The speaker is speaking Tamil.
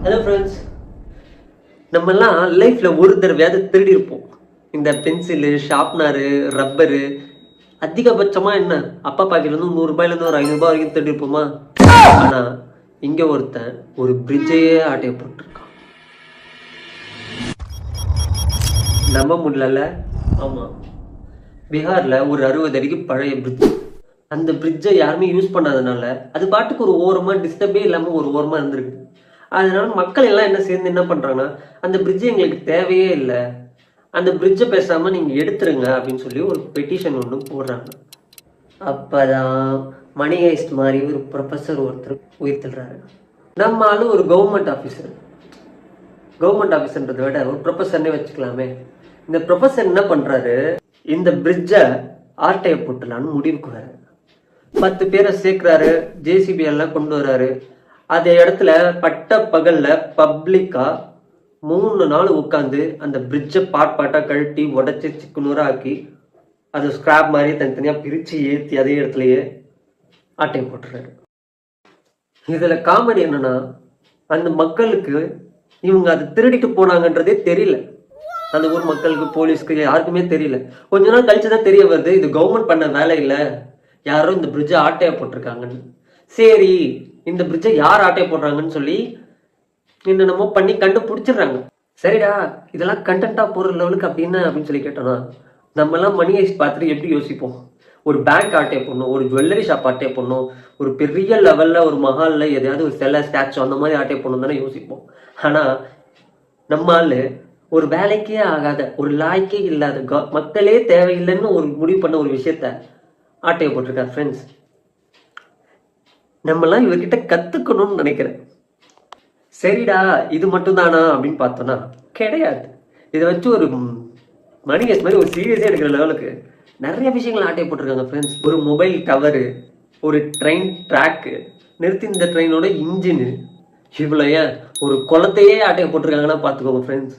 ஹலோ ஃப்ரெண்ட்ஸ், நம்மெல்லாம் லைஃப்பில் ஒரு தடவையாவது திருடி இருப்போம். இந்த பென்சிலு, ஷார்ப்னரு, ரப்பரு, அதிகபட்சமாக என்ன அப்பா பாக்கெட்லேருந்து ₹100 ஒரு ₹500 வரைக்கும் திருடி இருப்போமா? ஆனால் இங்கே ஒருத்தன் ஒரு பிரிட்ஜையே ஆட்டைய போட்டிருக்கான். நம்ப முடியல. ஆமாம், பீகாரில் ஒரு 60 அடிக்கு பழைய பிரிட்ஜ். அந்த பிரிட்ஜை யாருமே யூஸ் பண்ணாதனால அது பாட்டுக்கு ஒரு ஓரமாக டிஸ்டர்பே இல்லாமல் ஒரு ஓரமாக இருந்திருக்கு. அதனால மக்கள் எல்லாம் என்ன பண்றாங்கன்னா, அந்த பிரிட்ஜ் எங்களுக்கு தேவையே இல்லை, அந்த பிரிட்ஜை பேசாம நீங்க எடுத்துருங்க அப்படின்னு சொல்லி ஒரு பெட்டிஷன் ஒன்று போடுறாங்க. அப்பதான் மணி ஹைஸ்ட் மாதிரி ஒரு ப்ரொஃபஸர் ஒருத்தர் உயிர் தள்ளுறாரு. நம்ம ஆளு ஒரு கவர்மெண்ட் ஆஃபீஸர்ன்றதை விட ஒரு ப்ரொஃபஸர்னே வச்சுக்கலாமே. இந்த ப்ரொஃபஸர் என்ன பண்றாரு, இந்த பிரிட்ஜை ஆர்டையை போட்டுலான்னு முடிவுக்கு வர 10 பேரை சேர்க்கிறாரு, ஜேசிபி எல்லாம் கொண்டு வர்றாரு. அதே இடத்துல பட்ட பகல்ல பப்ளிக்கா 3 நாள் உட்காந்து அந்த பிரிட்ஜை பாட்டா கழட்டி உடச்சி சிக்குநூறா ஆக்கி அது ஸ்கிராப் மாதிரி தனித்தனியா பிரிச்சு ஏற்றி அதே இடத்துலயே ஆட்டையை போட்டுறாரு. இதுல காமெடி என்னன்னா, அந்த மக்களுக்கு இவங்க அதை திருடிட்டு போனாங்கன்றதே தெரியல. அந்த ஊர் மக்களுக்கு, போலீஸ்க்கு, யாருக்குமே தெரியல. கொஞ்ச நாள் கழிச்சுதான் தெரிய வருது, இது கவர்மெண்ட் பண்ண வேலை இல்லை, யாரும் இந்த பிரிட்ஜை ஆட்டையை போட்டிருக்காங்கன்னு. சரி, இந்த பிரிட்ஜை யார் ஆட்டையை போடுறாங்கன்னு சொல்லி என்னென்னமோ பண்ணி கண்டுபிடிச்சிடுறாங்க. சரிடா, இதெல்லாம் கண்டென்ட்டா போற லெவலுக்கு அப்படின்னு சொல்லி கேட்டோம்னா, நம்ம எல்லாம் மணி ஹைஸ்ட் பார்த்துட்டு எப்படி யோசிப்போம்? ஒரு பேங்க் ஆட்டையை போடணும், ஒரு ஜுவல்லரி ஷாப் ஆட்டையை போடணும், ஒரு பெரிய லெவல்ல ஒரு மஹால்ல எதையாவது ஒரு சிலை, ஸ்டாச்சு அந்த மாதிரி ஆட்டையை போடணும் தானே யோசிப்போம். ஆனா நம்ம ஆளு ஒரு வேலைக்கே ஆகாத, ஒரு லாய்க்கே இல்லாத, மக்களே தேவையில்லைன்னு ஒரு முடிவு பண்ண ஒரு விஷயத்த ஆட்டையை போட்டிருக்காரு. ஃப்ரெண்ட்ஸ், நம்மலாம் இவர்கிட்ட கத்துக்கணும்னு நினைக்கிறேன். சரிடா, இது மட்டும் தானா அப்படின்னு பார்த்தோம்னா கிடையாது. இதை வச்சு ஒரு மணி ஹைஸ்ட் மாதிரி ஒரு சீரியஸே எடுக்கிற லெவலுக்கு நிறைய விஷயங்கள் ஆட்டையை போட்டிருக்காங்க. ஃப்ரெண்ட்ஸ், ஒரு மொபைல் டவரு, ஒரு ட்ரெயின் ட்ராக்கு, நிறுத்தி இந்த ட்ரெயினோட இன்ஜினு, இவ்வளோ ஏன் ஒரு குளத்தையே ஆட்டையை போட்டிருக்காங்கன்னா பார்த்துக்கோங்க ஃப்ரெண்ட்ஸ்.